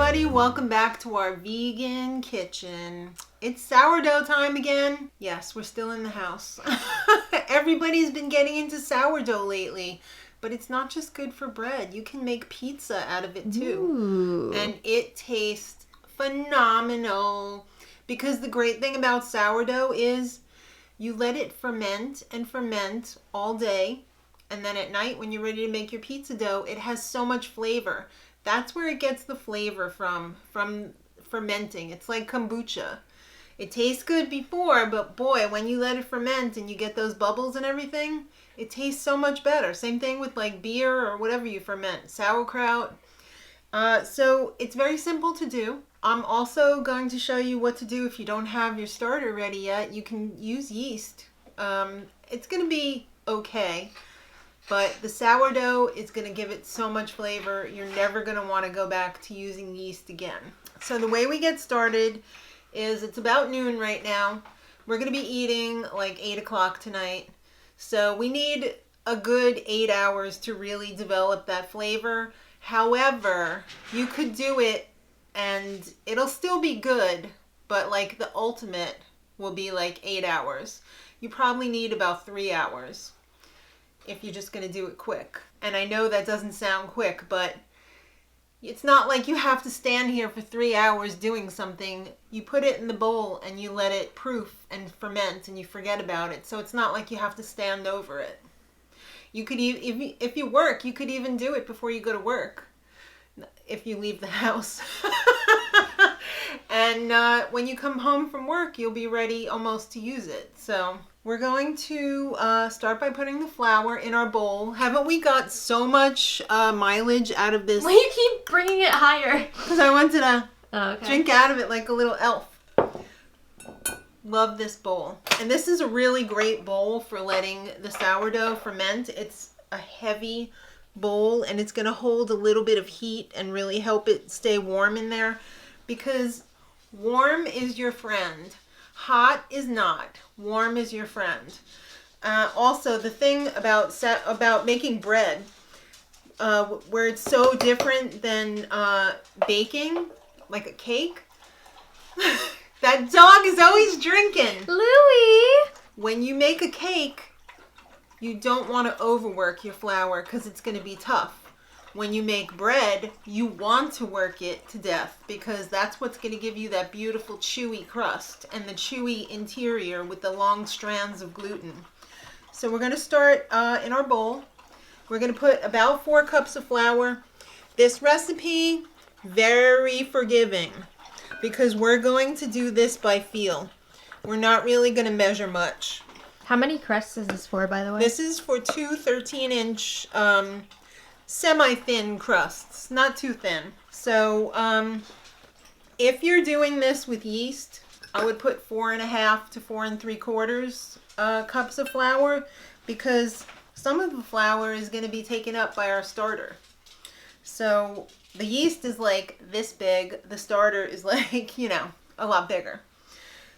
everybody, welcome back to our vegan kitchen. It's sourdough time again. Yes, we're still in the house. Everybody's been getting into sourdough lately, but it's not just good for bread. You can make pizza out of it too. Ooh. And it tastes phenomenal. Because the great thing about sourdough is you let it ferment and ferment all day. And then at night when you're ready to make your pizza dough, it has so much flavor. That's where it gets the flavor from fermenting. It's like kombucha. It tastes good before, but boy, when you let it ferment and you get those bubbles and everything, it tastes so much better. Same thing with like beer or whatever you ferment, sauerkraut. So it's very simple to do. I'm also going to show you what to do if you don't have your starter ready yet. You can use yeast. It's going to be okay. But the sourdough is going to give it so much flavor, you're never going to want to go back to using yeast again. So the way we get started is it's about noon right now. We're going to be eating like 8 o'clock tonight. So we need a good 8 hours to really develop that flavor. However, you could do it and it'll still be good, but like the ultimate will be like 8 hours. You probably need about 3 hours. If you're just going to do it quick. And I know that doesn't sound quick, but it's not like you have to stand here for 3 hours doing something. You put it in the bowl and you let it proof and ferment and you forget about it. So it's not like you have to stand over it. You could even, if you work, you could even do it before you go to work. If you leave the house. And when you come home from work, you'll be ready almost to use it. So we're going to start by putting the flour in our bowl. Haven't we got so much mileage out of this? Why you keep bringing it higher? Because I wanted to Okay. drink out of it like a little elf. Love this bowl. And this is a really great bowl for letting the sourdough ferment. It's a heavy bowl and it's going to hold a little bit of heat and really help it stay warm in there. Because warm is your friend. Hot is not. Warm is your friend. Also, the thing about making bread, where it's so different than baking, like a cake. That dog is always drinking. Louie! When you make a cake, you don't want to overwork your flour because it's going to be tough. When you make bread, you want to work it to death because that's what's going to give you that beautiful chewy crust and the chewy interior with the long strands of gluten. So we're going to start in our bowl. We're going to put about 4 cups of flour. This recipe, very forgiving because we're going to do this by feel. We're not really going to measure much. How many crusts is this for, by the way? This is for 2 13-inch semi-thin crusts, not too thin. So if you're doing this with yeast, I would put 4.5 to 4 3/4 cups of flour because some of the flour is going to be taken up by our starter. So the yeast is like this big, the starter is like, a lot bigger.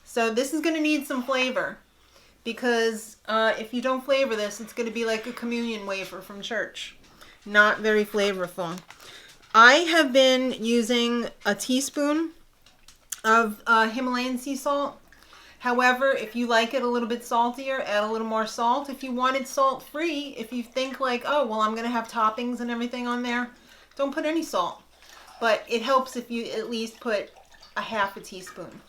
So this is going to need some flavor because if you don't flavor this, it's going to be like a communion wafer from church. Not very flavorful. I have been using a teaspoon of Himalayan sea salt. However, if you like it a little bit saltier, add a little more salt. If you want it salt-free, if you think like, oh, well, I'm going to have toppings and everything on there, don't put any salt. But it helps if you at least put a half a teaspoon.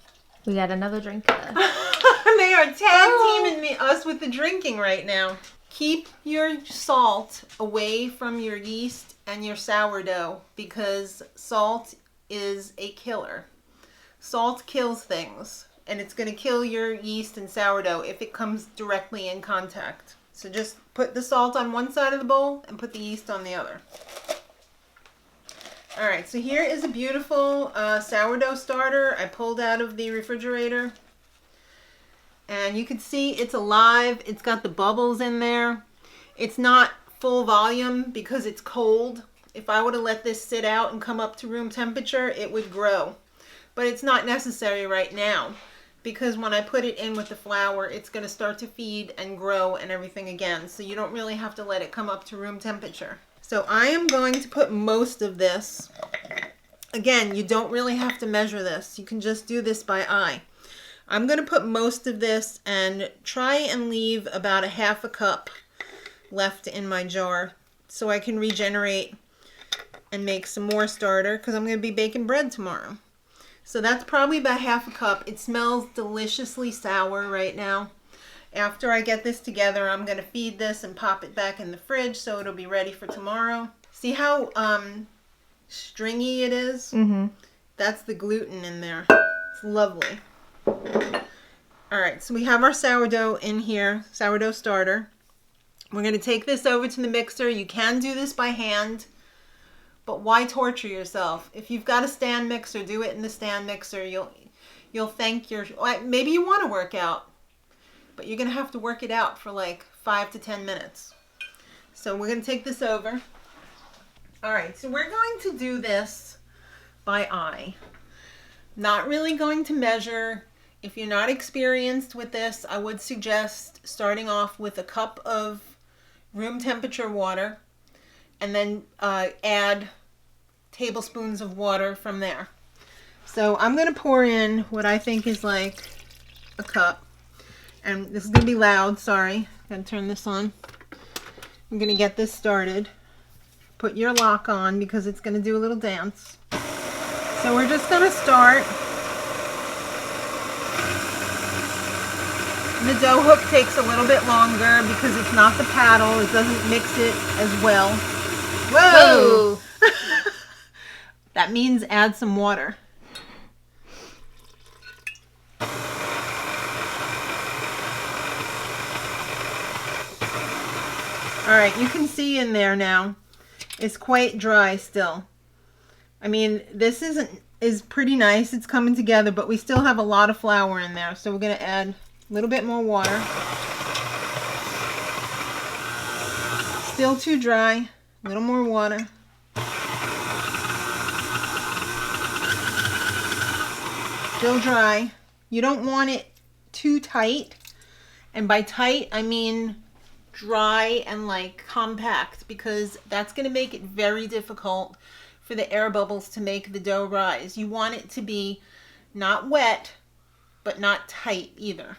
We got another drink. They are tag-teaming us with the drinking right now. Keep your salt away from your yeast and your sourdough because salt is a killer. Salt kills things and it's going to kill your yeast and sourdough if it comes directly in contact. So just put the salt on one side of the bowl and put the yeast on the other. Alright, so here is a beautiful sourdough starter I pulled out of the refrigerator. And you can see it's alive. It's got the bubbles in there. It's not full volume because it's cold. If I would have let this sit out and come up to room temperature, it would grow. But it's not necessary right now because when I put it in with the flour, it's going to start to feed and grow and everything again. So you don't really have to let it come up to room temperature. So I am going to put most of this Again, you don't really have to measure this. You can just do this by eye. I'm going to put most of this and try and leave about a half a cup left in my jar so I can regenerate and make some more starter because I'm going to be baking bread tomorrow. So that's probably about half a cup. It smells deliciously sour right now. After I get this together, I'm going to feed this and pop it back in the fridge so it'll be ready for tomorrow. See how stringy it is? Mm-hmm. That's the gluten in there. It's lovely. Alright, so we have our sourdough in here, sourdough starter. We're going to take this over to the mixer. You can do this by hand, but why torture yourself? If you've got a stand mixer, do it in the stand mixer. You'll thank your... Maybe you want to work out, but you're going to have to work it out for like 5 to 10 minutes. So we're going to take this over. Alright, so we're going to do this by eye. Not really going to measure. If you're not experienced with this, I would suggest starting off with a cup of room temperature water and then add tablespoons of water from there. So I'm going to pour in what I think is like a cup. And this is going to be loud, sorry. Gotta turn this on. I'm going to get this started. Put your lock on because it's going to do a little dance. So we're just going to start. The dough hook takes a little bit longer because it's not the paddle. It doesn't mix it as well. Whoa! That means add some water. Alright, you can see in there now. It's quite dry still. I mean, this is pretty nice. It's coming together, but we still have a lot of flour in there. So we're going to add a little bit more water. Still too dry. A little more water. Still dry. You don't want it too tight. And by tight, I mean dry and like compact, because that's going to make it very difficult for the air bubbles to make the dough rise. You want it to be not wet, but not tight either.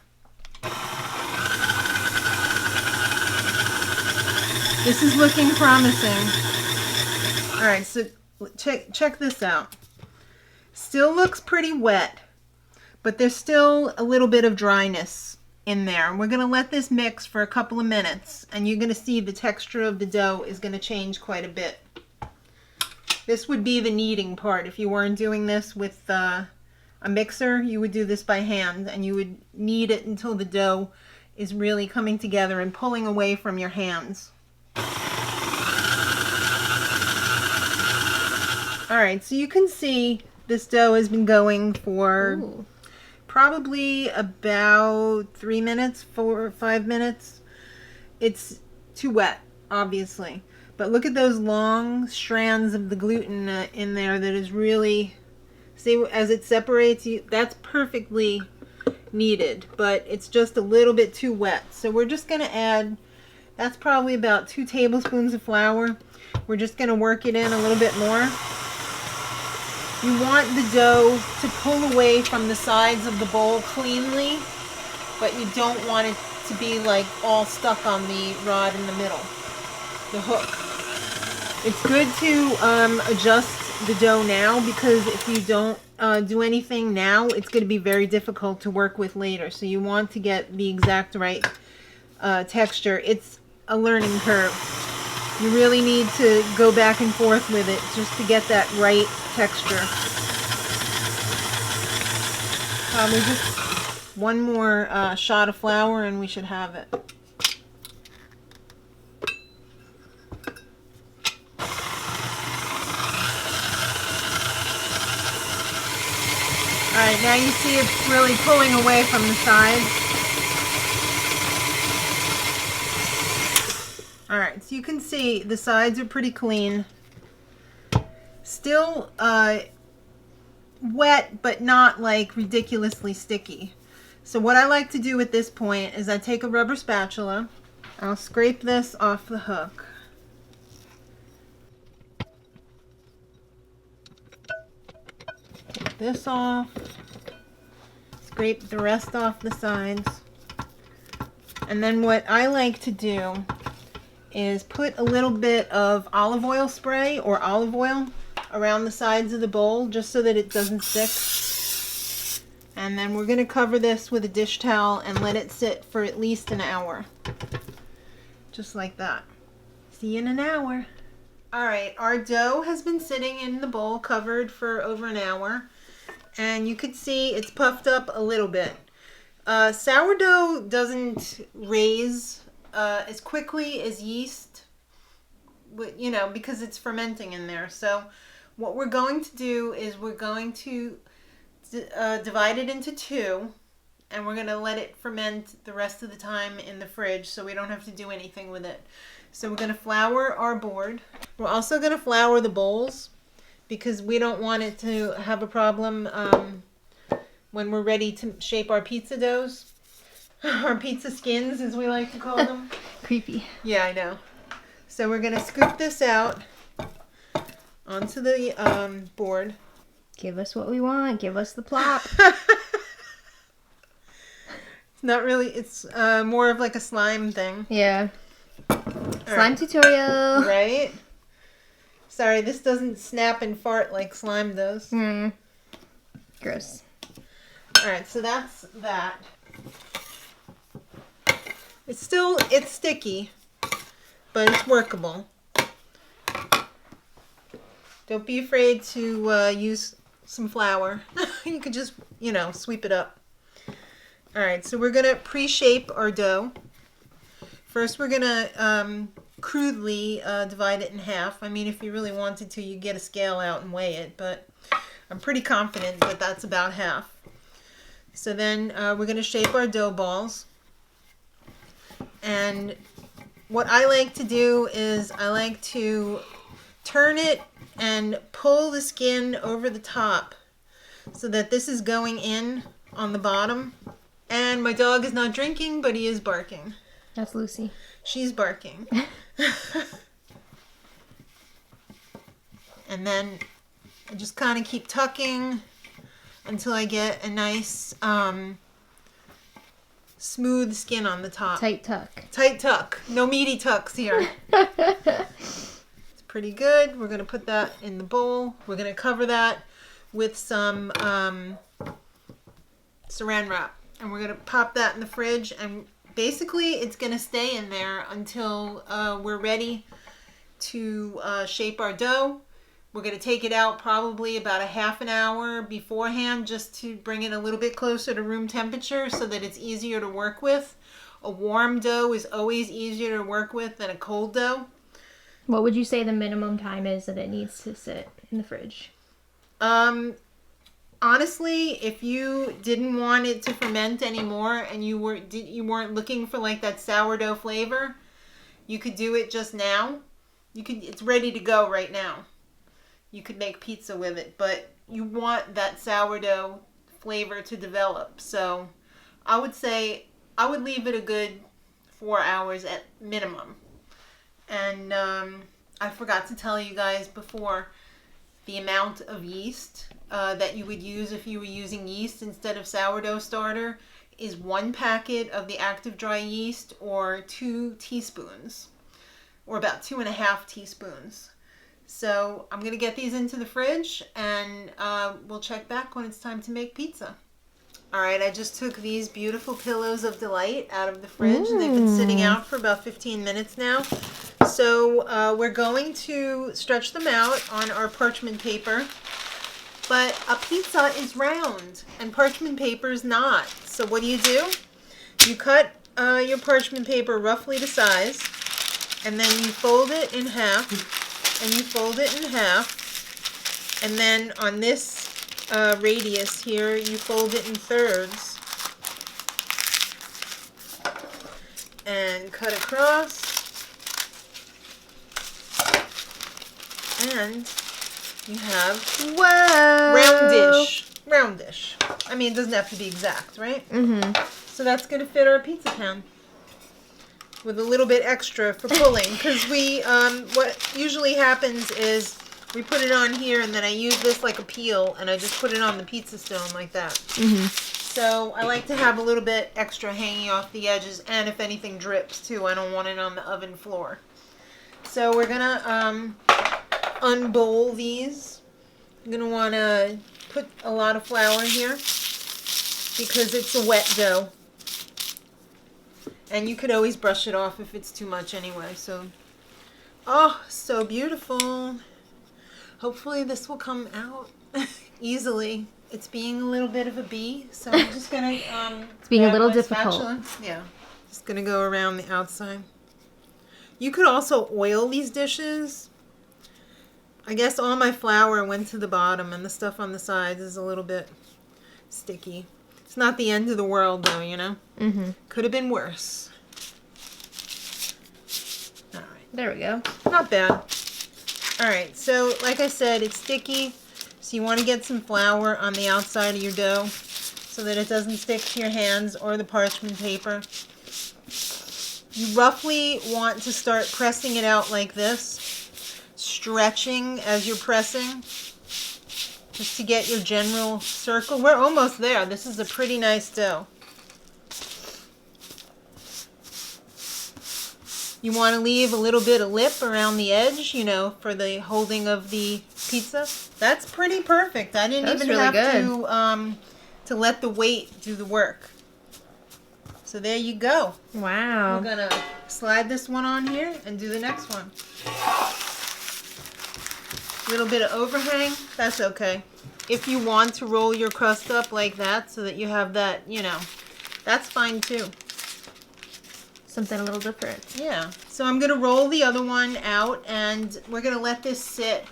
This is looking promising. Alright, so check this out. Still looks pretty wet, but there's still a little bit of dryness in there. We're going to let this mix for a couple of minutes, and you're going to see the texture of the dough is going to change quite a bit. This would be the kneading part. If you weren't doing this with a mixer, you would do this by hand, and you would knead it until the dough is really coming together and pulling away from your hands. Alright, so you can see this dough has been going for probably about 3 minutes, 4 or 5 minutes. It's too wet, obviously. But look at those long strands of the gluten in there that is really, see, as it separates, that's perfectly kneaded, but it's just a little bit too wet. So we're just going to add, that's probably about 2 tablespoons of flour. We're just going to work it in a little bit more. You want the dough to pull away from the sides of the bowl cleanly, but you don't want it to be like all stuck on the rod in the middle, the hook. It's good to adjust the dough now, because if you don't do anything now, it's going to be very difficult to work with later. So you want to get the exact right texture. It's a learning curve. You really need to go back and forth with it just to get that right texture. Probably just one more shot of flour and we should have it. Alright, now you see it's really pulling away from the sides. Alright, so you can see the sides are pretty clean. Still wet, but not like ridiculously sticky. So what I like to do at this point is I take a rubber spatula. I'll scrape this off the hook. Take this off. Scrape the rest off the sides. And then what I like to do is put a little bit of olive oil spray or olive oil around the sides of the bowl just so that it doesn't stick. And then we're going to cover this with a dish towel and let it sit for at least an hour. Just like that. See you in an hour. Alright, our dough has been sitting in the bowl covered for over an hour. And you can see it's puffed up a little bit. Sourdough doesn't raise as quickly as yeast, you know, because it's fermenting in there. So what we're going to do is we're going to divide it into two, and we're going to let it ferment the rest of the time in the fridge so we don't have to do anything with it. So we're going to flour our board. We're also going to flour the bowls because we don't want it to have a problem when we're ready to shape our pizza doughs. Our pizza skins, as we like to call them. Creepy. Yeah, I know. So we're going to scoop this out onto the board. Give us what we want. Give us the plop. It's not really, it's more of like a slime thing. Yeah. Slime right. tutorial. Right? Sorry, this doesn't snap and fart like slime does. Gross. Alright, so that's that. It's sticky, but it's workable. Don't be afraid to use some flour. You could just, you know, sweep it up. Alright, so we're going to pre-shape our dough. First, we're going to crudely divide it in half. I mean, if you really wanted to, you get a scale out and weigh it, but I'm pretty confident that that's about half. So then we're going to shape our dough balls. And what I like to do is I like to turn it and pull the skin over the top so that this is going in on the bottom. And my dog is not drinking, but he is barking. That's Lucy. She's barking. And then I just kind of keep tucking until I get a nice smooth skin on the top. Tight tuck. Tight tuck. No meaty tucks here. It's pretty good. We're going to put that in the bowl. We're going to cover that with some saran wrap. And we're going to pop that in the fridge, and basically it's going to stay in there until we're ready to shape our dough. We're going to take it out probably about a half an hour beforehand just to bring it a little bit closer to room temperature so that it's easier to work with. A warm dough is always easier to work with than a cold dough. What would you say the minimum time is that it needs to sit in the fridge? Honestly, if you didn't want it to ferment anymore and you weren't looking for like that sourdough flavor, you could do it just now. It's ready to go right now. You could make pizza with it, but you want that sourdough flavor to develop. So I would say I would leave it a good 4 hours at minimum. And I forgot to tell you guys before, the amount of yeast that you would use if you were using yeast instead of sourdough starter is 1 packet of the active dry yeast or 2 teaspoons, or about 2.5 teaspoons. So I'm going to get these into the fridge, and we'll check back when it's time to make pizza. Alright, I just took these beautiful pillows of delight out of the fridge. They've been sitting out for about 15 minutes now. So we're going to stretch them out on our parchment paper. But a pizza is round and parchment paper is not. So what do? You cut your parchment paper roughly to size, and then you fold it in half, and you fold it in half, and then on this radius here, you fold it in thirds and cut across, and you have roundish. I mean, it doesn't have to be exact, right? So that's going to fit our pizza pan with a little bit extra for pulling, because what usually happens is We put it on here, and then I use this like a peel, and I just put it on the pizza stone like that. Mm-hmm. So I like to have a little bit extra hanging off the edges, and if anything drips too, I don't want it on the oven floor. So we're gonna unbowl these. You're gonna want to put a lot of flour here because it's a wet dough. And you could always brush it off if it's too much anyway. So, oh, so beautiful. Hopefully this will come out easily. It's being a little bit of a bee, so I'm just gonna it's being a grab little my difficult. spatula. Yeah, just gonna go around the outside. You could also oil these dishes. I guess all my flour went to the bottom, and the stuff on the sides is a little bit sticky. It's not the end of the world, though, you know? Mm-hmm. Could have been worse. All right. There we go. Not bad. All right, so like I said, it's sticky, so you want to get some flour on the outside of your dough so that it doesn't stick to your hands or the parchment paper. You roughly want to start pressing it out like this, stretching as you're pressing, just to get your general circle. We're almost there. This is a pretty nice dough. You want to leave a little bit of lip around the edge, you know, for the holding of the pizza. That's pretty perfect. I didn't even really have to let the weight do the work. So there you go. Wow. We're gonna slide this one on here and do the next one. Little bit of overhang, that's okay. If you want to roll your crust up like that so that you have that, you know, that's fine too. Something a little different. Yeah. So I'm gonna roll the other one out, and we're gonna let this sit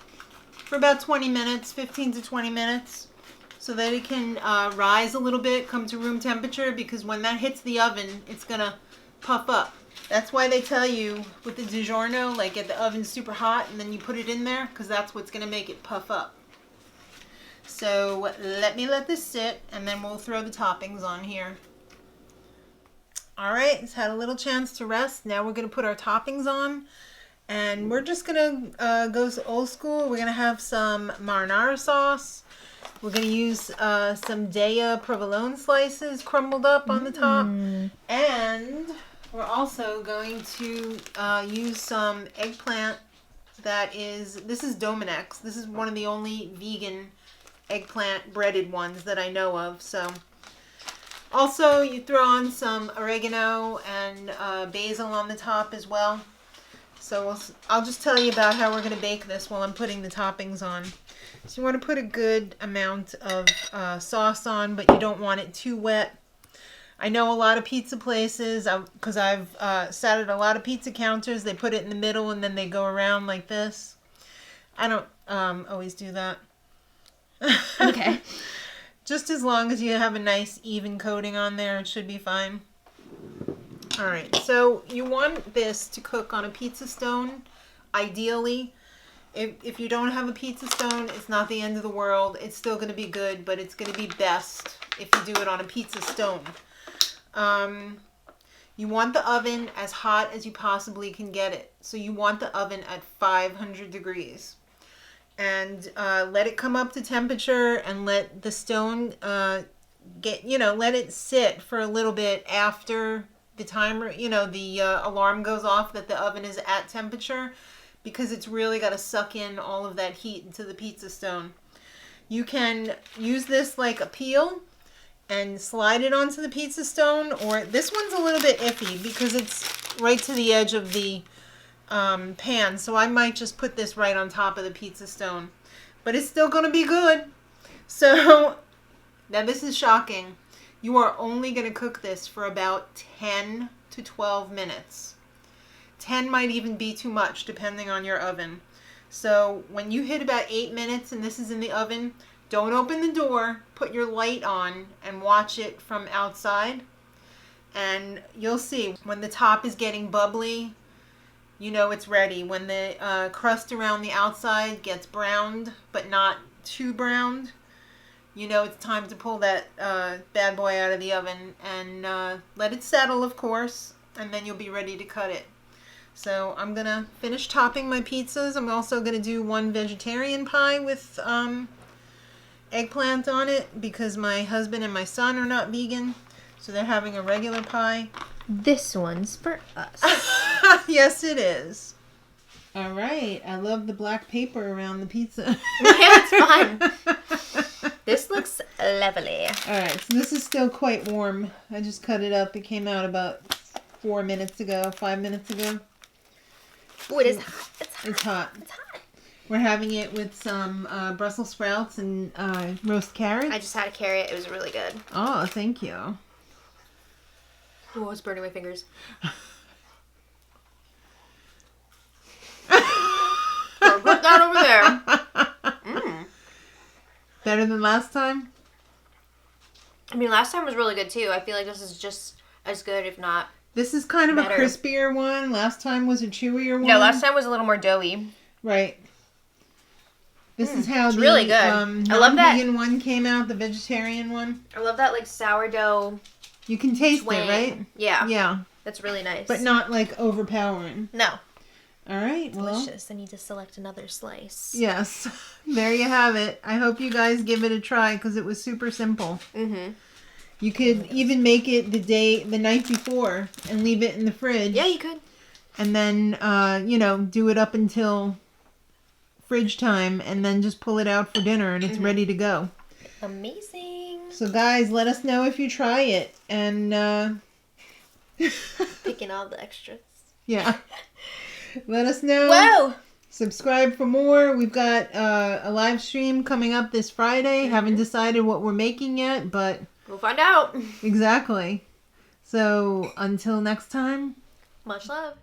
for about 20 minutes, 15 to 20 minutes, so that it can rise a little bit, come to room temperature, because when that hits the oven, it's gonna puff up. That's why they tell you with the DiGiorno, like get the oven super hot and then you put it in there, because that's what's gonna make it puff up. So let this sit, and then we'll throw the toppings on here. All right, it's had a little chance to rest. Now we're gonna put our toppings on, and we're just gonna go old school. We're gonna have some marinara sauce. We're gonna use some Daya provolone slices crumbled up on the top, and we're also going to use some eggplant. This is Dominex. This is one of the only vegan eggplant breaded ones that I know of. So also you throw on some oregano and basil on the top as well. So I'll just tell you about how we're going to bake this while I'm putting the toppings on. So you want to put a good amount of sauce on, but you don't want it too wet. I know a lot of pizza places, because I've sat at a lot of pizza counters, they put it in the middle and then they go around like this. I don't always do that. Okay. Just as long as you have a nice even coating on there, it should be fine. All right, so you want this to cook on a pizza stone, ideally. If you don't have a pizza stone, it's not the end of the world. It's still going to be good, but it's going to be best if you do it on a pizza stone. You want the oven as hot as you possibly can get it. So you want the oven at 500 degrees. And let it come up to temperature, and let the stone let it sit for a little bit after the timer, the alarm goes off that the oven is at temperature, because it's really got to suck in all of that heat into the pizza stone. You can use this like a peel and slide it onto the pizza stone, or this one's a little bit iffy because it's right to the edge of the pan, so I might just put this right on top of the pizza stone, but it's still going to be good. So now this is shocking. You are only going to cook this for about 10 to 12 minutes. 10 might even be too much depending on your oven. So when you hit about 8 minutes and this is in the oven, don't open the door, put your light on and watch it from outside, and you'll see when the top is getting bubbly, you know it's ready. When the crust around the outside gets browned, but not too browned, you know it's time to pull that bad boy out of the oven and let it settle, of course, and then you'll be ready to cut it. So I'm going to finish topping my pizzas. I'm also going to do one vegetarian pie with eggplant on it because my husband and my son are not vegan. So they're having a regular pie. This one's for us. Yes, it is. All right. I love the black paper around the pizza. Yeah, it's fun. This looks lovely. All right. So this is still quite warm. I just cut it up. It came out about 5 minutes ago. Oh, it is hot. It's hot. It's hot. It's hot. We're having it with some Brussels sprouts and roast carrots. I just had a carrot. It was really good. Oh, thank you. Oh, it's burning my fingers. I'll put that over there. Mm. Better than last time? I mean, last time was really good too. I feel like this is just as good, if not This is kind of better. a crispier one. Last time was a chewier one. No, last time was a little more doughy. Right. This is how it's the really good. I love that. non-vegan one came out, the vegetarian one. I love that, like, sourdough You can taste twang. it, right? Yeah. Yeah. That's really nice. But not, like, overpowering. No. All right, well. Delicious. I need to select another slice. Yes. There you have it. I hope you guys give it a try because it was super simple. Mm-hmm. You could even make it the night before and leave it in the fridge. Yeah, you could. And then, do it up until fridge time and then just pull it out for dinner and it's ready to go. Amazing. So guys, let us know if you try it. And, Picking all the extras. yeah. Let us know. Whoa! Subscribe for more. We've got a live stream coming up this Friday. Haven't decided what we're making yet, but... We'll find out. Exactly. So, until next time. Much love.